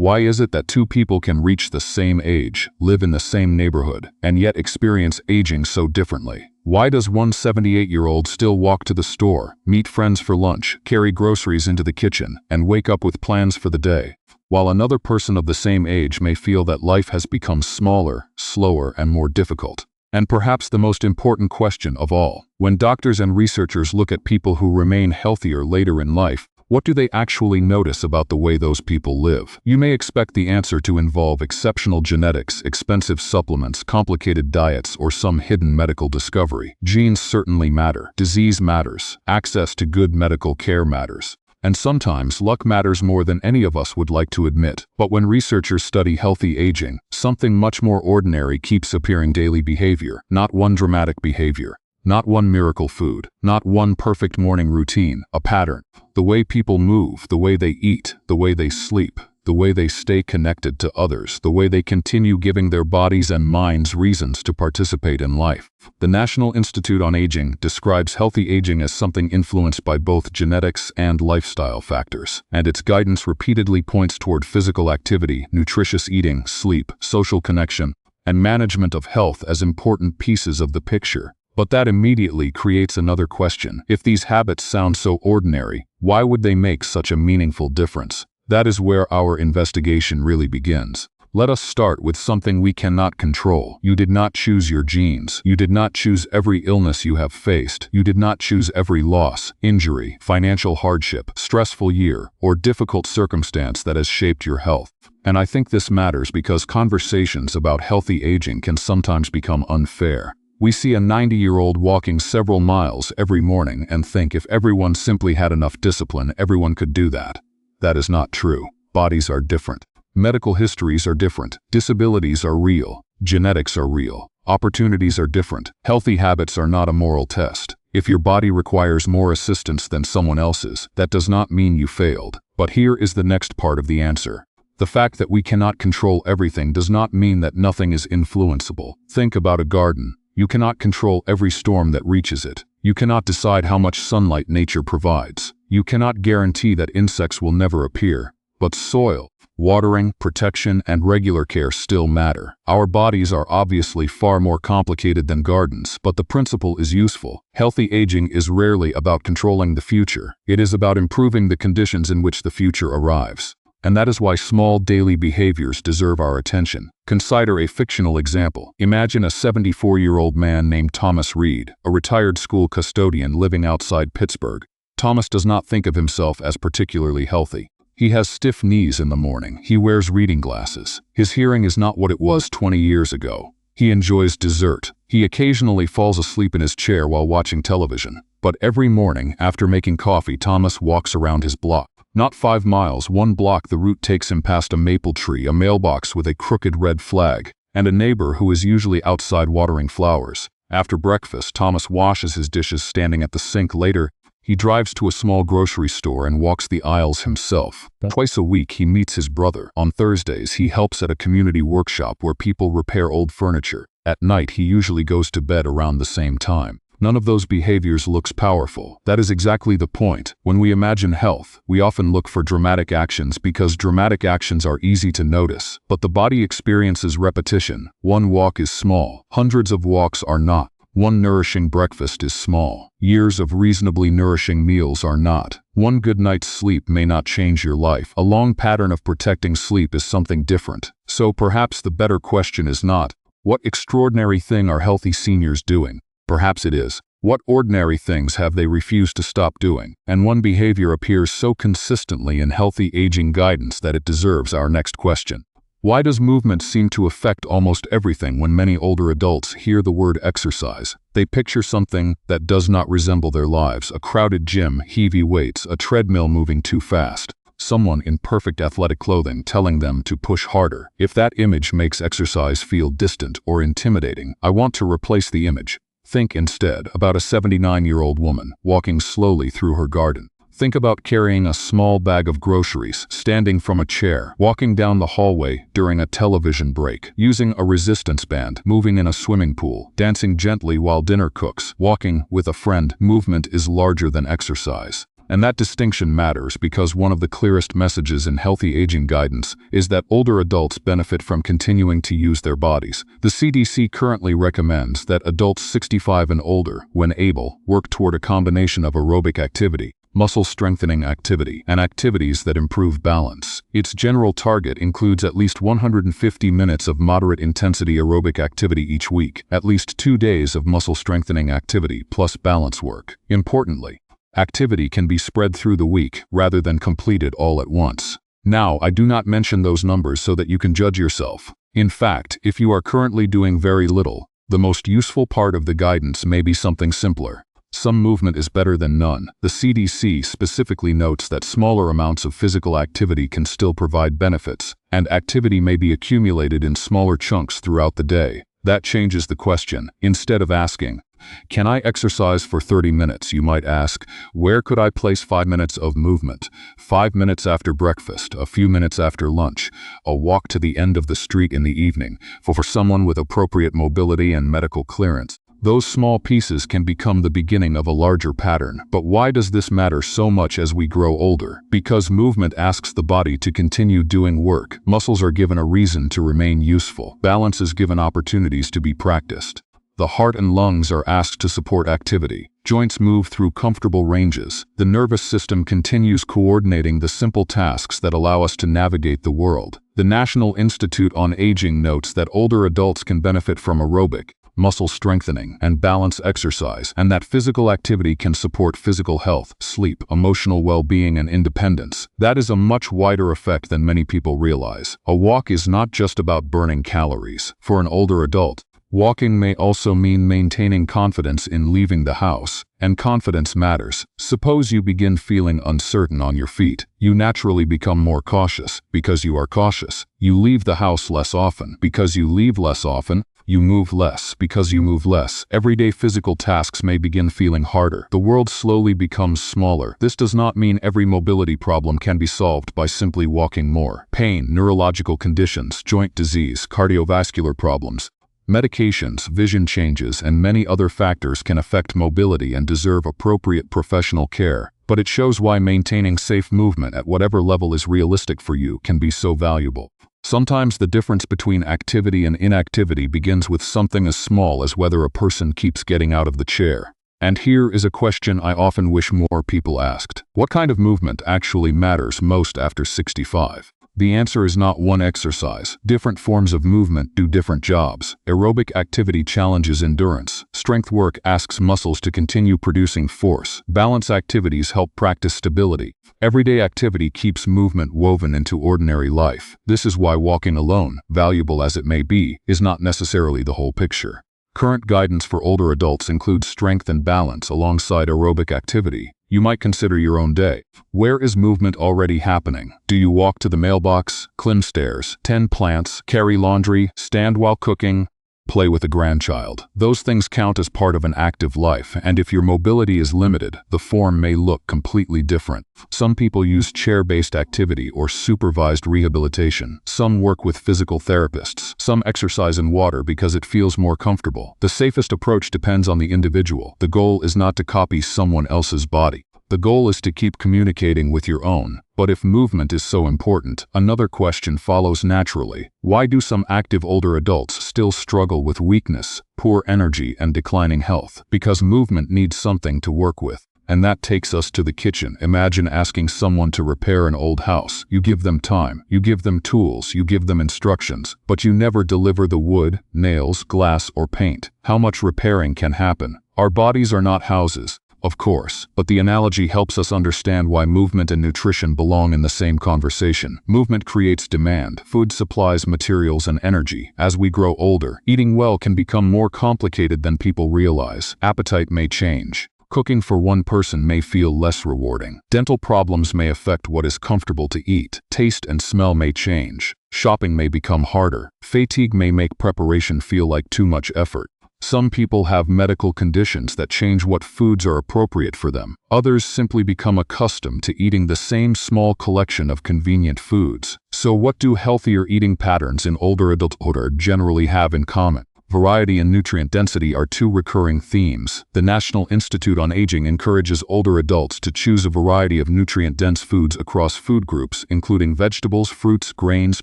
Why is it that two people can reach the same age, live in the same neighborhood, and yet experience aging so differently? Why does one 78-year-old still walk to the store, meet friends for lunch, carry groceries into the kitchen, and wake up with plans for the day, while another person of the same age may feel that life has become smaller, slower, and more difficult? And perhaps the most important question of all, when doctors and researchers look at people who remain healthier later in life, what do they actually notice about the way those people live? You may expect the answer to involve exceptional genetics, expensive supplements, complicated diets, or some hidden medical discovery. Genes certainly matter. Disease matters. Access to good medical care matters. And sometimes luck matters more than any of us would like to admit. But when researchers study healthy aging, something much more ordinary keeps appearing: daily behavior. Not one dramatic behavior. Not one miracle food. Not one perfect morning routine. A pattern. The way people move, the way they eat, the way they sleep, the way they stay connected to others, the way they continue giving their bodies and minds reasons to participate in life. The National Institute on Aging describes healthy aging as something influenced by both genetics and lifestyle factors, and its guidance repeatedly points toward physical activity, nutritious eating, sleep, social connection, and management of health as important pieces of the picture. But that immediately creates another question. If these habits sound so ordinary, why would they make such a meaningful difference? That is where our investigation really begins. Let us start with something we cannot control. You did not choose your genes. You did not choose every illness you have faced. You did not choose every loss, injury, financial hardship, stressful year, or difficult circumstance that has shaped your health. And I think this matters because conversations about healthy aging can sometimes become unfair. We see a 90-year-old walking several miles every morning and think if everyone simply had enough discipline, everyone could do that. That is not true. Bodies are different. Medical histories are different. Disabilities are real. Genetics are real. Opportunities are different. Healthy habits are not a moral test. If your body requires more assistance than someone else's, that does not mean you failed. But here is the next part of the answer. The fact that we cannot control everything does not mean that nothing is influenceable. Think about a garden. You cannot control every storm that reaches it. You cannot decide how much sunlight nature provides. You cannot guarantee that insects will never appear. But soil, watering, protection, and regular care still matter. Our bodies are obviously far more complicated than gardens, but the principle is useful. Healthy aging is rarely about controlling the future. It is about improving the conditions in which the future arrives. And that is why small daily behaviors deserve our attention. Consider a fictional example. Imagine a 74-year-old man named Thomas Reed, a retired school custodian living outside Pittsburgh. Thomas does not think of himself as particularly healthy. He has stiff knees in the morning. He wears reading glasses. His hearing is not what it was 20 years ago. He enjoys dessert. He occasionally falls asleep in his chair while watching television. But every morning, after making coffee, Thomas walks around his block. Not 5 miles, 1 block, the route takes him past a maple tree, a mailbox with a crooked red flag, and a neighbor who is usually outside watering flowers. After breakfast, Thomas washes his dishes standing at the sink. Later, he drives to a small grocery store and walks the aisles himself. Twice a week, he meets his brother. On Thursdays, he helps at a community workshop where people repair old furniture. At night, he usually goes to bed around the same time. None of those behaviors looks powerful. That is exactly the point. When we imagine health, we often look for dramatic actions because dramatic actions are easy to notice. But the body experiences repetition. One walk is small. Hundreds of walks are not. One nourishing breakfast is small. Years of reasonably nourishing meals are not. One good night's sleep may not change your life. A long pattern of protecting sleep is something different. So perhaps the better question is not, what extraordinary thing are healthy seniors doing? Perhaps it is, what ordinary things have they refused to stop doing? And one behavior appears so consistently in healthy aging guidance that it deserves our next question. Why does movement seem to affect almost everything when many older adults hear the word exercise? They picture something that does not resemble their lives: a crowded gym, heavy weights, a treadmill moving too fast, someone in perfect athletic clothing telling them to push harder. If that image makes exercise feel distant or intimidating, I want to replace the image. Think instead about a 79-year-old woman walking slowly through her garden. Think about carrying a small bag of groceries, standing from a chair, walking down the hallway during a television break, using a resistance band, moving in a swimming pool, dancing gently while dinner cooks, walking with a friend. Movement is larger than exercise. And that distinction matters because one of the clearest messages in healthy aging guidance is that older adults benefit from continuing to use their bodies. The CDC currently recommends that adults 65 and older, when able, work toward a combination of aerobic activity, muscle strengthening activity, and activities that improve balance. Its general target includes at least 150 minutes of moderate intensity aerobic activity each week, at least 2 days of muscle strengthening activity plus balance work. Importantly, activity can be spread through the week rather than completed all at once. Now, I do not mention those numbers so that you can judge yourself. In fact, if you are currently doing very little, the most useful part of the guidance may be something simpler. Some movement is better than none. The CDC specifically notes that smaller amounts of physical activity can still provide benefits, and activity may be accumulated in smaller chunks throughout the day. That changes the question. Instead of asking, "Can I exercise for 30 minutes?" you might ask, "Where could I place 5 minutes of movement? 5 minutes after breakfast, a few minutes after lunch, a walk to the end of the street in the evening, for someone with appropriate mobility and medical clearance." Those small pieces can become the beginning of a larger pattern. But why does this matter so much as we grow older? Because movement asks the body to continue doing work. Muscles are given a reason to remain useful. Balance is given opportunities to be practiced. The heart and lungs are asked to support activity. Joints move through comfortable ranges. The nervous system continues coordinating the simple tasks that allow us to navigate the world. The National Institute on Aging notes that older adults can benefit from aerobic, muscle strengthening, and balance exercise, and that physical activity can support physical health, sleep, emotional well-being, and independence. That is a much wider effect than many people realize. A walk is not just about burning calories. For an older adult, walking may also mean maintaining confidence in leaving the house, and confidence matters. Suppose you begin feeling uncertain on your feet. You naturally become more cautious. Because you are cautious, you leave the house less often. Because you leave less often, you move less. Because you move less, everyday physical tasks may begin feeling harder. The world slowly becomes smaller. This does not mean every mobility problem can be solved by simply walking more. Pain, neurological conditions, joint disease, cardiovascular problems, medications, vision changes, and many other factors can affect mobility and deserve appropriate professional care. But it shows why maintaining safe movement at whatever level is realistic for you can be so valuable. Sometimes the difference between activity and inactivity begins with something as small as whether a person keeps getting out of the chair. And here is a question I often wish more people asked. What kind of movement actually matters most after 65? The answer is not one exercise. Different forms of movement do different jobs. Aerobic activity challenges endurance. Strength work asks muscles to continue producing force. Balance activities help practice stability. Everyday activity keeps movement woven into ordinary life. This is why walking alone, valuable as it may be, is not necessarily the whole picture. Current guidance for older adults includes strength and balance alongside aerobic activity. You might consider your own day. Where is movement already happening? Do you walk to the mailbox, climb stairs, tend plants, carry laundry, stand while cooking, play with a grandchild? Those things count as part of an active life, and if your mobility is limited, the form may look completely different. Some people use chair-based activity or supervised rehabilitation. Some work with physical therapists. Some exercise in water because it feels more comfortable. The safest approach depends on the individual. The goal is not to copy someone else's body. The goal is to keep communicating with your own. But if movement is so important, another question follows naturally. Why do some active older adults still struggle with weakness, poor energy, and declining health? Because movement needs something to work with. And that takes us to the kitchen. Imagine asking someone to repair an old house. You give them time, you give them tools, you give them instructions, but you never deliver the wood, nails, glass, or paint. How much repairing can happen? Our bodies are not houses, of course, but the analogy helps us understand why movement and nutrition belong in the same conversation. Movement creates demand. Food supplies materials and energy. As we grow older, eating well can become more complicated than people realize. Appetite may change. Cooking for one person may feel less rewarding. Dental problems may affect what is comfortable to eat. Taste and smell may change. Shopping may become harder. Fatigue may make preparation feel like too much effort. Some people have medical conditions that change what foods are appropriate for them. Others simply become accustomed to eating the same small collection of convenient foods. So what do healthier eating patterns in older adulthood generally have in common? Variety and nutrient density are two recurring themes. The National Institute on Aging encourages older adults to choose a variety of nutrient-dense foods across food groups, including vegetables, fruits, grains,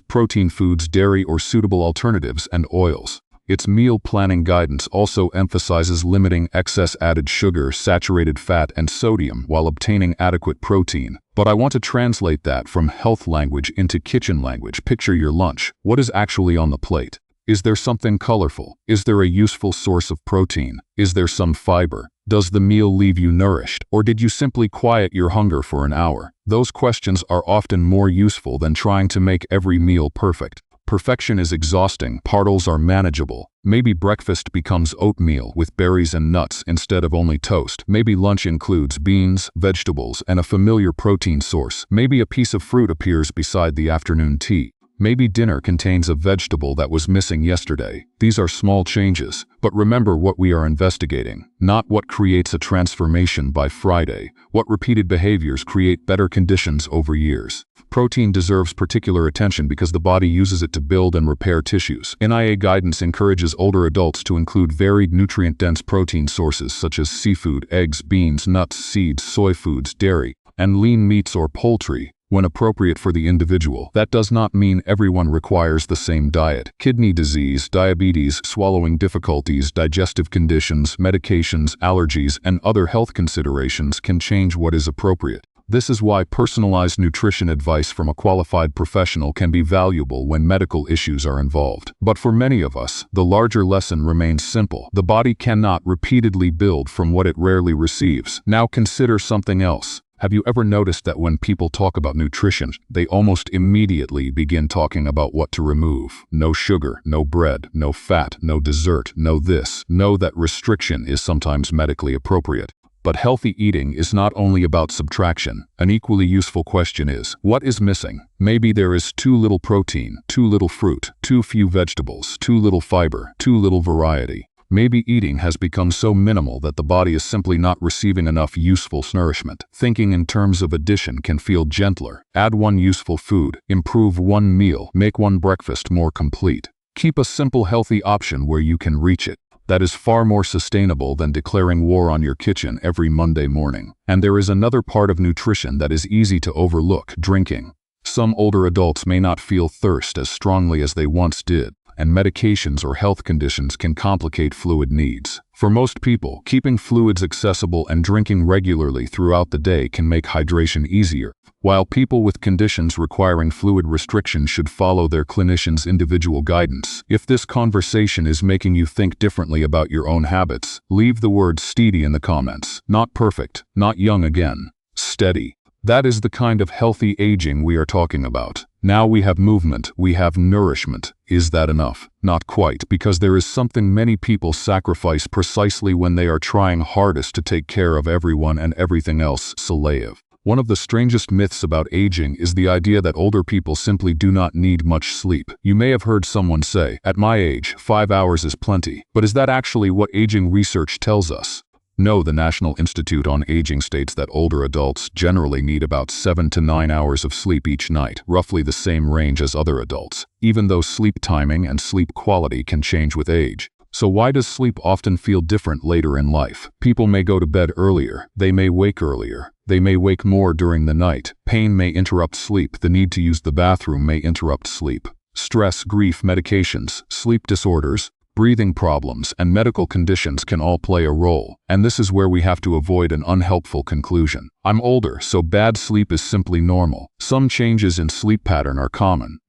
protein foods, dairy or suitable alternatives, and oils. Its meal planning guidance also emphasizes limiting excess added sugar, saturated fat, and sodium while obtaining adequate protein. But I want to translate that from health language into kitchen language. Picture your lunch. What is actually on the plate? Is there something colorful? Is there a useful source of protein? Is there some fiber? Does the meal leave you nourished, or did you simply quiet your hunger for an hour? Those questions are often more useful than trying to make every meal perfect. Perfection is exhausting, parts are manageable. Maybe breakfast becomes oatmeal with berries and nuts instead of only toast. Maybe lunch includes beans, vegetables, and a familiar protein source. Maybe a piece of fruit appears beside the afternoon tea. Maybe dinner contains a vegetable that was missing yesterday. These are small changes, but remember what we are investigating, not what creates a transformation by Friday, what repeated behaviors create better conditions over years. Protein deserves particular attention because the body uses it to build and repair tissues. NIA guidance encourages older adults to include varied nutrient-dense protein sources such as seafood, eggs, beans, nuts, seeds, soy foods, dairy, and lean meats or poultry, when appropriate for the individual. That does not mean everyone requires the same diet. Kidney disease, diabetes, swallowing difficulties, digestive conditions, medications, allergies, and other health considerations can change what is appropriate. This is why personalized nutrition advice from a qualified professional can be valuable when medical issues are involved. But for many of us, the larger lesson remains simple. The body cannot repeatedly build from what it rarely receives. Now consider something else. Have you ever noticed that when people talk about nutrition, they almost immediately begin talking about what to remove? No sugar, no bread, no fat, no dessert, no this. Know that restriction is sometimes medically appropriate. But healthy eating is not only about subtraction. An equally useful question is, what is missing? Maybe there is too little protein, too little fruit, too few vegetables, too little fiber, too little variety. Maybe eating has become so minimal that the body is simply not receiving enough useful nourishment. Thinking in terms of addition can feel gentler. Add one useful food, improve one meal, make one breakfast more complete. Keep a simple healthy option where you can reach it. That is far more sustainable than declaring war on your kitchen every Monday morning. And there is another part of nutrition that is easy to overlook: drinking. Some older adults may not feel thirst as strongly as they once did, and medications or health conditions can complicate fluid needs. For most people, keeping fluids accessible and drinking regularly throughout the day can make hydration easier, while people with conditions requiring fluid restriction should follow their clinician's individual guidance. If this conversation is making you think differently about your own habits, leave the word steady in the comments. Not perfect, not young again. Steady. That is the kind of healthy aging we are talking about. Now we have movement, we have nourishment. Is that enough? Not quite, because there is something many people sacrifice precisely when they are trying hardest to take care of everyone and everything else. Salayev. One of the strangest myths about aging is the idea that older people simply do not need much sleep. You may have heard someone say, "At my age, 5 hours is plenty." But is that actually what aging research tells us? No, the National Institute on Aging states that older adults generally need about 7 to 9 hours of sleep each night, roughly the same range as other adults, even though sleep timing and sleep quality can change with age. So why does sleep often feel different later in life? People may go to bed earlier, they may wake earlier, they may wake more during the night, pain may interrupt sleep, the need to use the bathroom may interrupt sleep. Stress, grief, medications, sleep disorders, breathing problems, and medical conditions can all play a role, and this is where we have to avoid an unhelpful conclusion. I'm older, so bad sleep is simply normal. Some changes in sleep pattern are common.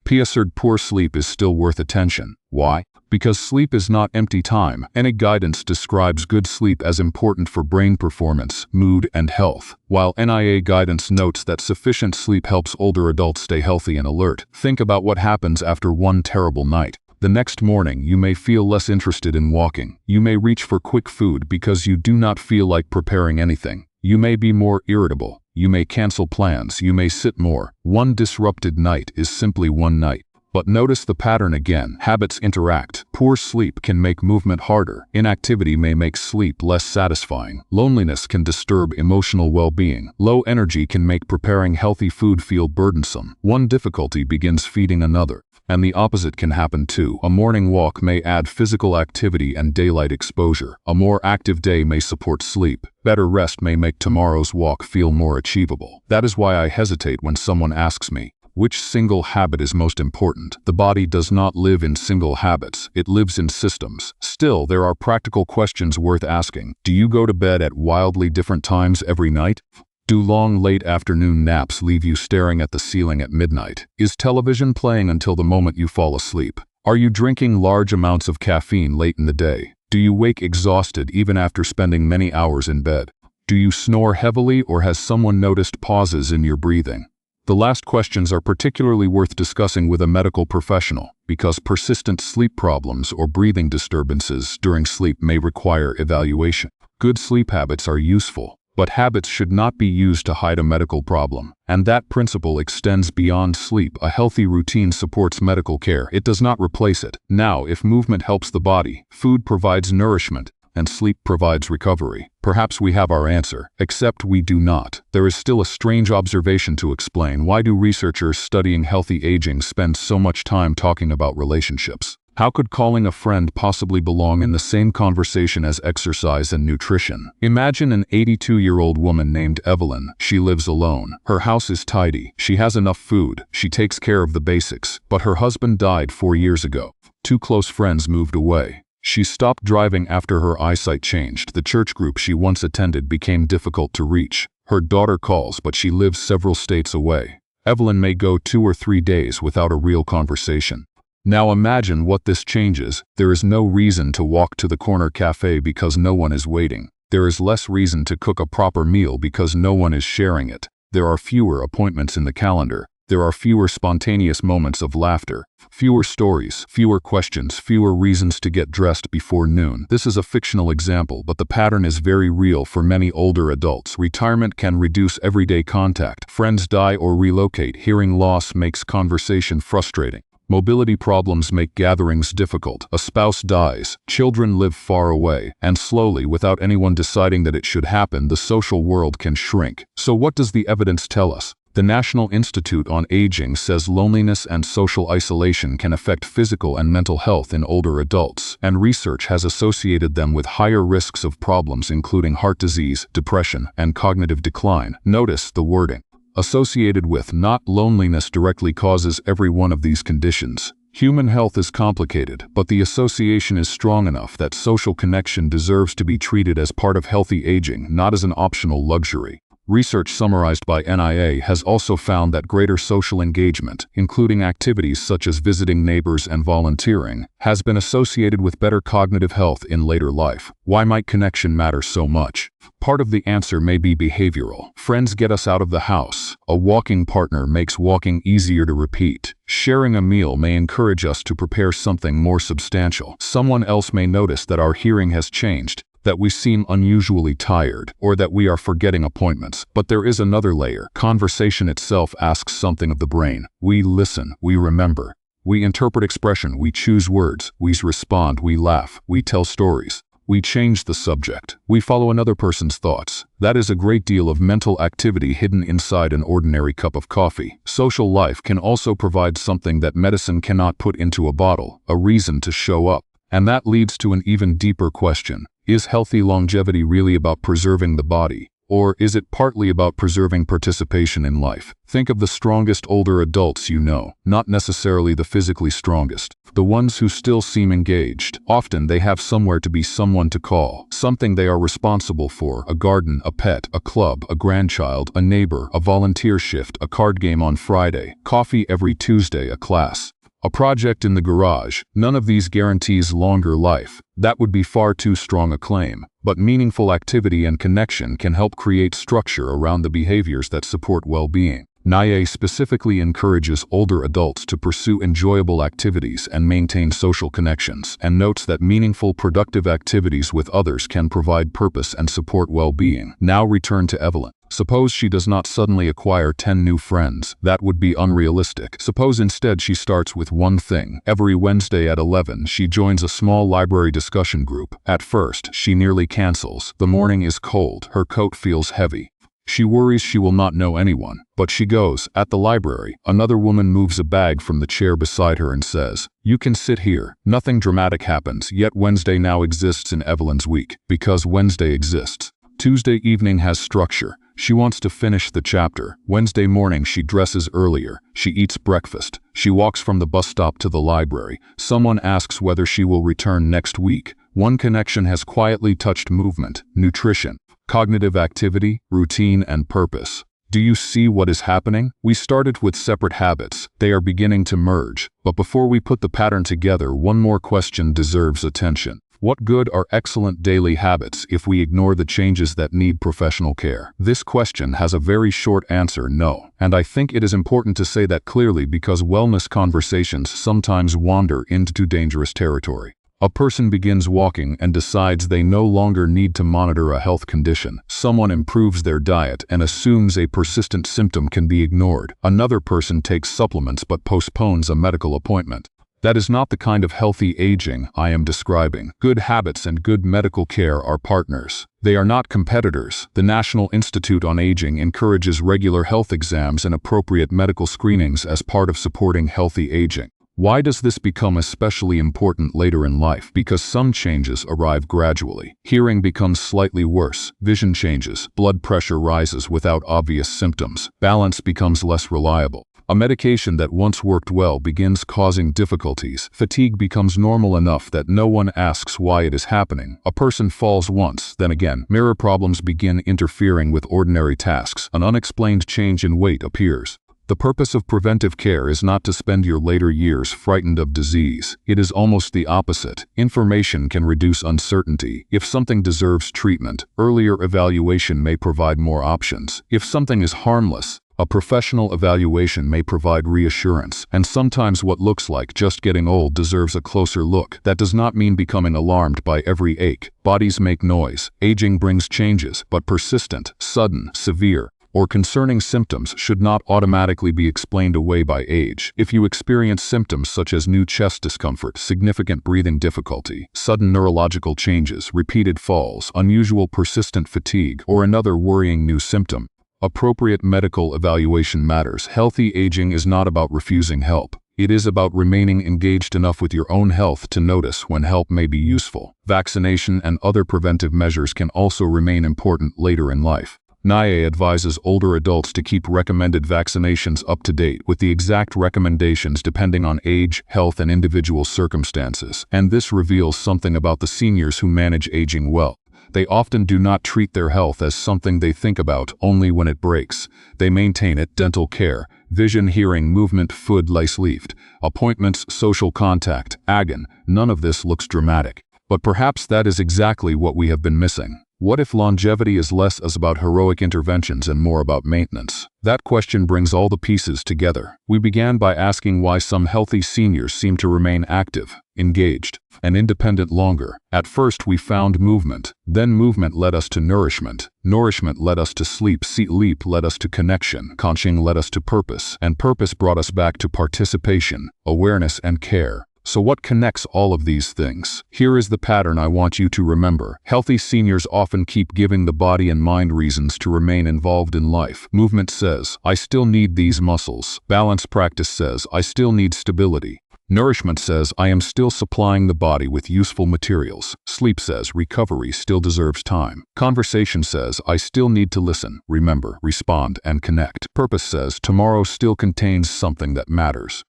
Poor sleep is still worth attention. Why? Because sleep is not empty time. Any guidance describes good sleep as important for brain performance, mood, and health, while NIA guidance notes that sufficient sleep helps older adults stay healthy and alert. Think about what happens after one terrible night. The next morning, you may feel less interested in walking. You may reach for quick food because you do not feel like preparing anything. You may be more irritable. You may cancel plans. You may sit more. One disrupted night is simply one night. But notice the pattern again. Habits interact. Poor sleep can make movement harder. Inactivity may make sleep less satisfying. Loneliness can disturb emotional well-being. Low energy can make preparing healthy food feel burdensome. One difficulty begins feeding another. And the opposite can happen too. A morning walk may add physical activity and daylight exposure. A more active day may support sleep. Better rest may make tomorrow's walk feel more achievable. That is why I hesitate when someone asks me, which single habit is most important? The body does not live in single habits, it lives in systems. Still, there are practical questions worth asking. Do you go to bed at wildly different times every night? Do long, late afternoon naps leave you staring at the ceiling at midnight? Is television playing until the moment you fall asleep? Are you drinking large amounts of caffeine late in the day? Do you wake exhausted even after spending many hours in bed? Do you snore heavily, or has someone noticed pauses in your breathing? The last questions are particularly worth discussing with a medical professional, because persistent sleep problems or breathing disturbances during sleep may require evaluation. Good sleep habits are useful, but habits should not be used to hide a medical problem. And that principle extends beyond sleep. A healthy routine supports medical care. It does not replace it. Now, if movement helps the body, food provides nourishment, and sleep provides recovery, perhaps we have our answer, except we do not. There is still a strange observation to explain. Why do researchers studying healthy aging spend so much time talking about relationships? How could calling a friend possibly belong in the same conversation as exercise and nutrition? Imagine an 82-year-old woman named Evelyn. She lives alone. Her house is tidy. She has enough food. She takes care of the basics. But her husband died 4 years ago. 2 close friends moved away. She stopped driving after her eyesight changed. The church group she once attended became difficult to reach. Her daughter calls, but she lives several states away. Evelyn may go 2 or 3 days without a real conversation. Now imagine what this changes. There is no reason to walk to the corner cafe because no one is waiting. There is less reason to cook a proper meal because no one is sharing it. There are fewer appointments in the calendar. There are fewer spontaneous moments of laughter, fewer stories, fewer questions, fewer reasons to get dressed before noon. This is a fictional example, but the pattern is very real for many older adults. Retirement can reduce everyday contact. Friends die or relocate. Hearing loss makes conversation frustrating. Mobility problems make gatherings difficult. A spouse dies. Children live far away. And slowly, without anyone deciding that it should happen, the social world can shrink. So what does the evidence tell us? The National Institute on Aging says loneliness and social isolation can affect physical and mental health in older adults, and research has associated them with higher risks of problems including heart disease, depression, and cognitive decline. Notice the wording. Associated with, not loneliness directly causes every one of these conditions. Human health is complicated, but the association is strong enough that social connection deserves to be treated as part of healthy aging, not as an optional luxury. Research summarized by NIA has also found that greater social engagement, including activities such as visiting neighbors and volunteering, has been associated with better cognitive health in later life. Why might connection matter so much? Part of the answer may be behavioral. Friends get us out of the house. A walking partner makes walking easier to repeat. Sharing a meal may encourage us to prepare something more substantial. Someone else may notice that our hearing has changed, that we seem unusually tired, or that we are forgetting appointments. But there is another layer. Conversation itself asks something of the brain. We listen, we remember. We interpret expression, we choose words, we respond, we laugh, we tell stories. We change the subject. We follow another person's thoughts. That is a great deal of mental activity hidden inside an ordinary cup of coffee. Social life can also provide something that medicine cannot put into a bottle, a reason to show up. And that leads to an even deeper question. Is healthy longevity really about preserving the body, or is it partly about preserving participation in life? Think of the strongest older adults you know, not necessarily the physically strongest. The ones who still seem engaged. Often they have somewhere to be, someone to call, something they are responsible for, a garden, a pet, a club, a grandchild, a neighbor, a volunteer shift, a card game on Friday, coffee every Tuesday, a class. A project in the garage. None of these guarantees longer life. That would be far too strong a claim. But meaningful activity and connection can help create structure around the behaviors that support well-being. NIA specifically encourages older adults to pursue enjoyable activities and maintain social connections, and notes that meaningful, productive activities with others can provide purpose and support well-being. Now return to Evelyn. Suppose she does not suddenly acquire 10 new friends. That would be unrealistic. Suppose instead she starts with one thing. Every Wednesday at 11, she joins a small library discussion group. At first, she nearly cancels. The morning is cold. Her coat feels heavy. She worries she will not know anyone, but she goes. At the library, another woman moves a bag from the chair beside her and says, "You can sit here." Nothing dramatic happens, yet Wednesday now exists in Evelyn's week, because Wednesday exists. Tuesday evening has structure. She wants to finish the chapter. Wednesday morning she dresses earlier. She eats breakfast. She walks from the bus stop to the library. Someone asks whether she will return next week. One connection has quietly touched movement, nutrition, cognitive activity, routine, and purpose. Do you see what is happening? We started with separate habits. They are beginning to merge. But before we put the pattern together, one more question deserves attention. What good are excellent daily habits if we ignore the changes that need professional care? This question has a very short answer: no. And I think it is important to say that clearly, because wellness conversations sometimes wander into dangerous territory. A person begins walking and decides they no longer need to monitor a health condition. Someone improves their diet and assumes a persistent symptom can be ignored. Another person takes supplements but postpones a medical appointment. That is not the kind of healthy aging I am describing. Good habits and good medical care are partners. They are not competitors. The National Institute on Aging encourages regular health exams and appropriate medical screenings as part of supporting healthy aging. Why does this become especially important later in life? Because some changes arrive gradually. Hearing becomes slightly worse, vision changes, blood pressure rises without obvious symptoms, balance becomes less reliable. A medication that once worked well begins causing difficulties. Fatigue becomes normal enough that no one asks why it is happening. A person falls once, then again. Mirror problems begin interfering with ordinary tasks. An unexplained change in weight appears. The purpose of preventive care is not to spend your later years frightened of disease. It is almost the opposite. Information can reduce uncertainty. If something deserves treatment, earlier evaluation may provide more options. If something is harmless, a professional evaluation may provide reassurance, and sometimes what looks like just getting old deserves a closer look. That does not mean becoming alarmed by every ache. Bodies make noise. Aging brings changes, but persistent, sudden, severe, or concerning symptoms should not automatically be explained away by age. If you experience symptoms such as new chest discomfort, significant breathing difficulty, sudden neurological changes, repeated falls, unusual persistent fatigue, or another worrying new symptom, appropriate medical evaluation matters. Healthy aging is not about refusing help. It is about remaining engaged enough with your own health to notice when help may be useful. Vaccination and other preventive measures can also remain important later in life. NIA advises older adults to keep recommended vaccinations up to date with the exact recommendations depending on age, health, and individual circumstances. And this reveals something about the seniors who manage aging well. They often do not treat their health as something they think about only when it breaks. They maintain it: dental care, vision, hearing, movement, food, sleep, appointments, social contact, agon. None of this looks dramatic. But perhaps that is exactly what we have been missing. What if longevity is less about heroic interventions and more about maintenance? That question brings all the pieces together. We began by asking why some healthy seniors seem to remain active, engaged, and independent longer. At first we found movement. Then movement led us to nourishment. Nourishment led us to sleep. Sleep led us to connection. Connection led us to purpose. And purpose brought us back to participation, awareness, and care. So what connects all of these things? Here is the pattern I want you to remember. Healthy seniors often keep giving the body and mind reasons to remain involved in life. Movement says, I still need these muscles. Balance practice says, I still need stability. Nourishment says, I am still supplying the body with useful materials. Sleep says, recovery still deserves time. Conversation says, I still need to listen, remember, respond, and connect. Purpose says, tomorrow still contains something that matters.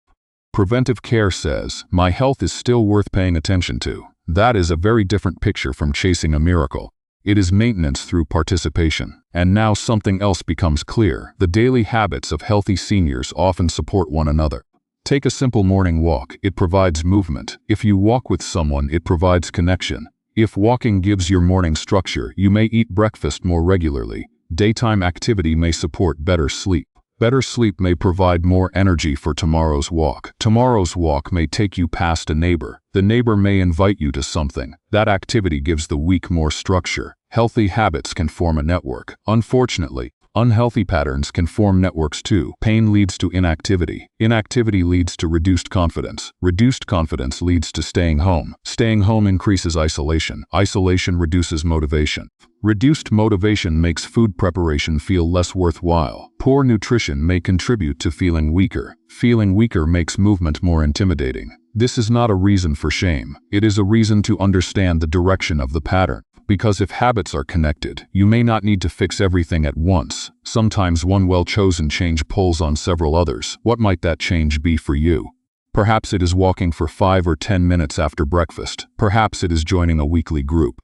Preventive care says, my health is still worth paying attention to. That is a very different picture from chasing a miracle. It is maintenance through participation. And now something else becomes clear. The daily habits of healthy seniors often support one another. Take a simple morning walk. It provides movement. If you walk with someone, it provides connection. If walking gives your morning structure, you may eat breakfast more regularly. Daytime activity may support better sleep. Better sleep may provide more energy for tomorrow's walk. Tomorrow's walk may take you past a neighbor. The neighbor may invite you to something. That activity gives the week more structure. Healthy habits can form a network. Unfortunately, unhealthy patterns can form networks too. Pain leads to inactivity. Inactivity leads to reduced confidence. Reduced confidence leads to staying home. Staying home increases isolation. Isolation reduces motivation. Reduced motivation makes food preparation feel less worthwhile. Poor nutrition may contribute to feeling weaker. Feeling weaker makes movement more intimidating. This is not a reason for shame. It is a reason to understand the direction of the pattern. Because if habits are connected, you may not need to fix everything at once. Sometimes one well-chosen change pulls on several others. What might that change be for you? Perhaps it is walking for 5 or 10 minutes after breakfast. Perhaps it is joining a weekly group.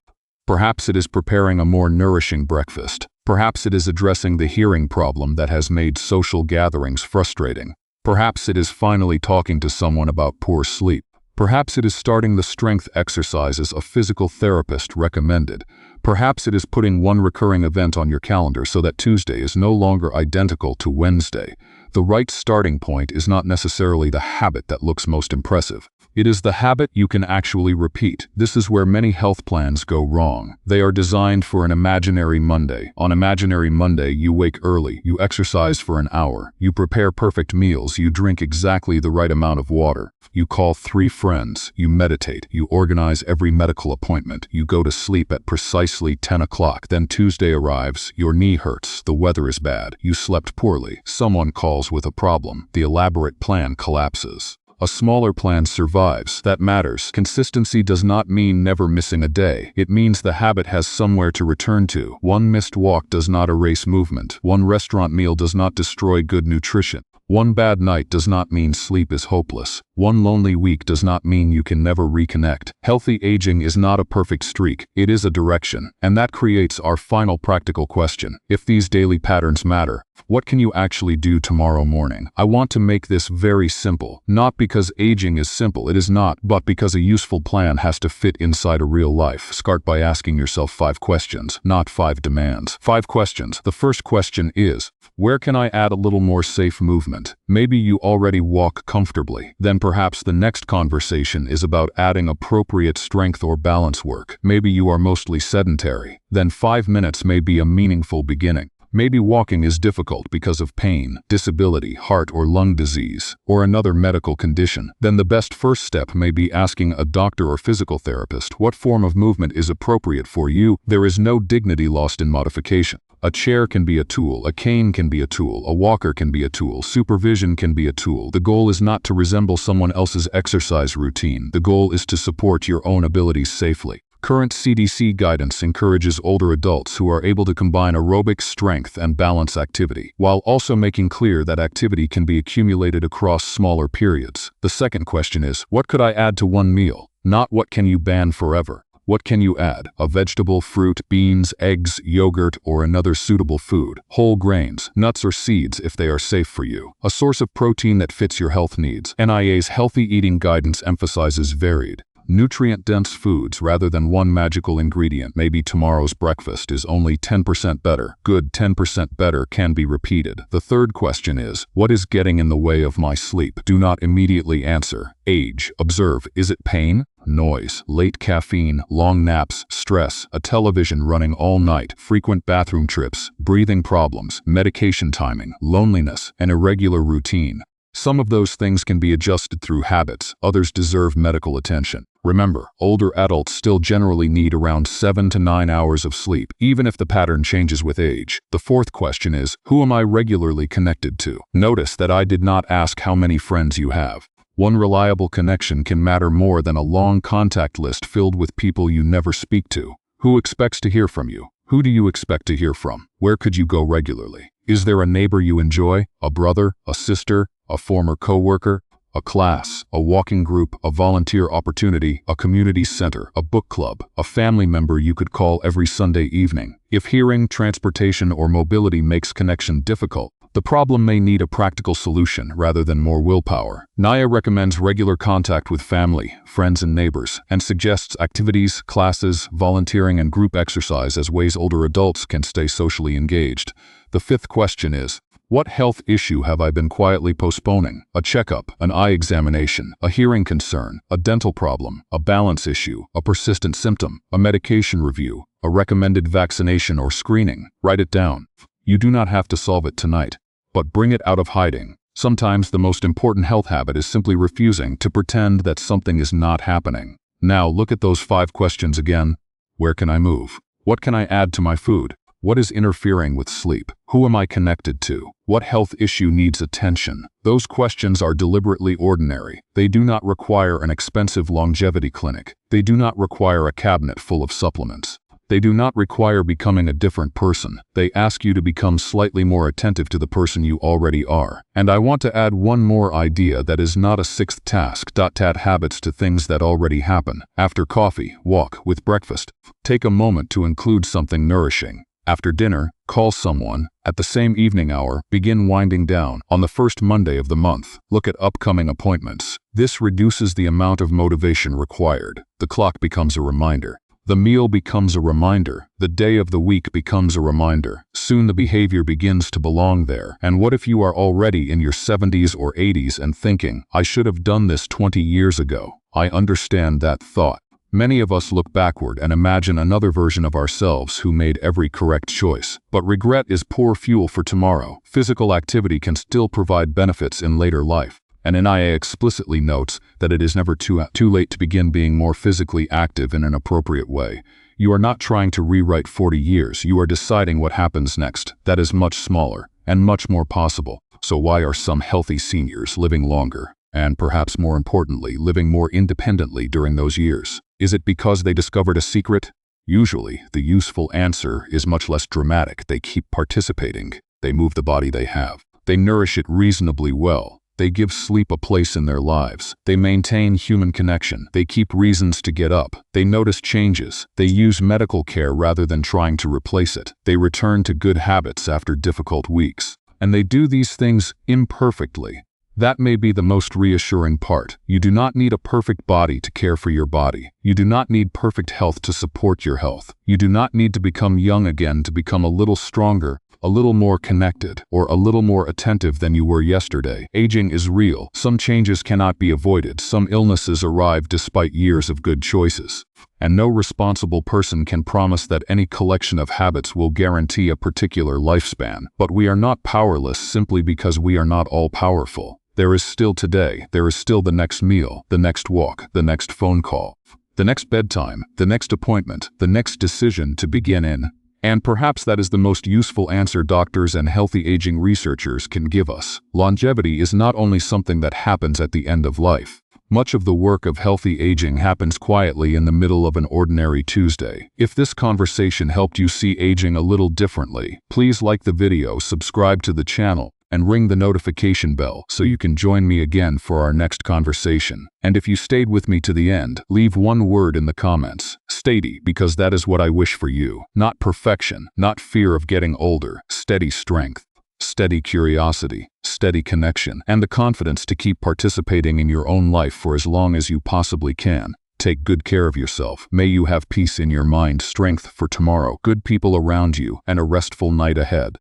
Perhaps it is preparing a more nourishing breakfast. Perhaps it is addressing the hearing problem that has made social gatherings frustrating. Perhaps it is finally talking to someone about poor sleep. Perhaps it is starting the strength exercises a physical therapist recommended. Perhaps it is putting one recurring event on your calendar so that Tuesday is no longer identical to Wednesday. The right starting point is not necessarily the habit that looks most impressive. It is the habit you can actually repeat. This is where many health plans go wrong. They are designed for an imaginary Monday. On imaginary Monday, you wake early, you exercise for an hour, you prepare perfect meals, you drink exactly the right amount of water, you call 3 friends, you meditate, you organize every medical appointment, you go to sleep at precisely 10 o'clock. Then Tuesday arrives, your knee hurts, the weather is bad, you slept poorly, someone calls with a problem, the elaborate plan collapses. A smaller plan survives. That matters. Consistency does not mean never missing a day. It means the habit has somewhere to return to. One missed walk does not erase movement. One restaurant meal does not destroy good nutrition. One bad night does not mean sleep is hopeless. One lonely week does not mean you can never reconnect. Healthy aging is not a perfect streak. It is a direction. And that creates our final practical question. If these daily patterns matter, what can you actually do tomorrow morning? I want to make this very simple. Not because aging is simple, it is not, but because a useful plan has to fit inside a real life. Start by asking yourself 5 questions, not 5 demands. 5 questions. The first question is, where can I add a little more safe movement? Maybe you already walk comfortably. Then perhaps the next conversation is about adding appropriate strength or balance work. Maybe you are mostly sedentary. Then 5 minutes may be a meaningful beginning. Maybe walking is difficult because of pain, disability, heart or lung disease, or another medical condition. Then the best first step may be asking a doctor or physical therapist what form of movement is appropriate for you. There is no dignity lost in modification. A chair can be a tool, a cane can be a tool, a walker can be a tool, supervision can be a tool. The goal is not to resemble someone else's exercise routine. The goal is to support your own abilities safely. Current CDC guidance encourages older adults who are able to combine aerobic strength and balance activity, while also making clear that activity can be accumulated across smaller periods. The second question is, what could I add to one meal? Not what can you ban forever. What can you add? A vegetable, fruit, beans, eggs, yogurt, or another suitable food. Whole grains, nuts or seeds if they are safe for you. A source of protein that fits your health needs. NIA's healthy eating guidance emphasizes varied, nutrient-dense foods rather than one magical ingredient. Maybe tomorrow's breakfast is only 10% better. Good 10% better can be repeated. The third question is, what is getting in the way of my sleep? Do not immediately answer. Age. Observe, is it pain? Noise, late caffeine, long naps, stress, a television running all night, frequent bathroom trips, breathing problems, medication timing, loneliness, an irregular routine. Some of those things can be adjusted through habits, others deserve medical attention. Remember, older adults still generally need around 7 to 9 hours of sleep, even if the pattern changes with age. The fourth question is, who am I regularly connected to? Notice that I did not ask how many friends you have. One reliable connection can matter more than a long contact list filled with people you never speak to. Who expects to hear from you? Who do you expect to hear from? Where could you go regularly? Is there a neighbor you enjoy? A brother? A sister? A former coworker? A class? A walking group? A volunteer opportunity? A community center? A book club? A family member you could call every Sunday evening? If hearing, transportation, or mobility makes connection difficult, the problem may need a practical solution rather than more willpower. NIA recommends regular contact with family, friends, and neighbors, and suggests activities, classes, volunteering, and group exercise as ways older adults can stay socially engaged. The fifth question is, what health issue have I been quietly postponing? A checkup, an eye examination, a hearing concern, a dental problem, a balance issue, a persistent symptom, a medication review, a recommended vaccination or screening. Write it down. You do not have to solve it tonight, but bring it out of hiding. Sometimes the most important health habit is simply refusing to pretend that something is not happening. Now look at those 5 questions again. Where can I move? What can I add to my food? What is interfering with sleep? Who am I connected to? What health issue needs attention? Those questions are deliberately ordinary. They do not require an expensive longevity clinic. They do not require a cabinet full of supplements. They do not require becoming a different person. They ask you to become slightly more attentive to the person you already are. And I want to add one more idea that is not a sixth task. Add habits to things that already happen. After coffee, walk. With breakfast, take a moment to include something nourishing. After dinner, call someone. At the same evening hour, begin winding down. On the first Monday of the month, look at upcoming appointments. This reduces the amount of motivation required. The clock becomes a reminder. The meal becomes a reminder. The day of the week becomes a reminder. Soon the behavior begins to belong there. And what if you are already in your 70s or 80s and thinking, I should have done this 20 years ago? I understand that thought. Many of us look backward and imagine another version of ourselves who made every correct choice. But regret is poor fuel for tomorrow. Physical activity can still provide benefits in later life. And NIA explicitly notes that it is never too late to begin being more physically active in an appropriate way. You are not trying to rewrite 40 years, you are deciding what happens next. That is much smaller and much more possible. So why are some healthy seniors living longer? And perhaps more importantly, living more independently during those years? Is it because they discovered a secret? Usually, the useful answer is much less dramatic. They keep participating. They move the body they have. They nourish it reasonably well. They give sleep a place in their lives. They maintain human connection. They keep reasons to get up. They notice changes. They use medical care rather than trying to replace it. They return to good habits after difficult weeks. And they do these things imperfectly. That may be the most reassuring part. You do not need a perfect body to care for your body. You do not need perfect health to support your health. You do not need to become young again to become a little stronger, a little more connected, or a little more attentive than you were yesterday. Aging is real. Some changes cannot be avoided. Some illnesses arrive despite years of good choices. And no responsible person can promise that any collection of habits will guarantee a particular lifespan. But we are not powerless simply because we are not all-powerful. There is still today. There is still the next meal, the next walk, the next phone call, the next bedtime, the next appointment, the next decision to begin in. And perhaps that is the most useful answer doctors and healthy aging researchers can give us. Longevity is not only something that happens at the end of life. Much of the work of healthy aging happens quietly in the middle of an ordinary Tuesday. If this conversation helped you see aging a little differently, please like the video, subscribe to the channel, and ring the notification bell so you can join me again for our next conversation. And if you stayed with me to the end, leave one word in the comments. Steady, because that is what I wish for you. Not perfection, not fear of getting older, steady strength, steady curiosity, steady connection, and the confidence to keep participating in your own life for as long as you possibly can. Take good care of yourself. May you have peace in your mind, strength for tomorrow, good people around you, and a restful night ahead.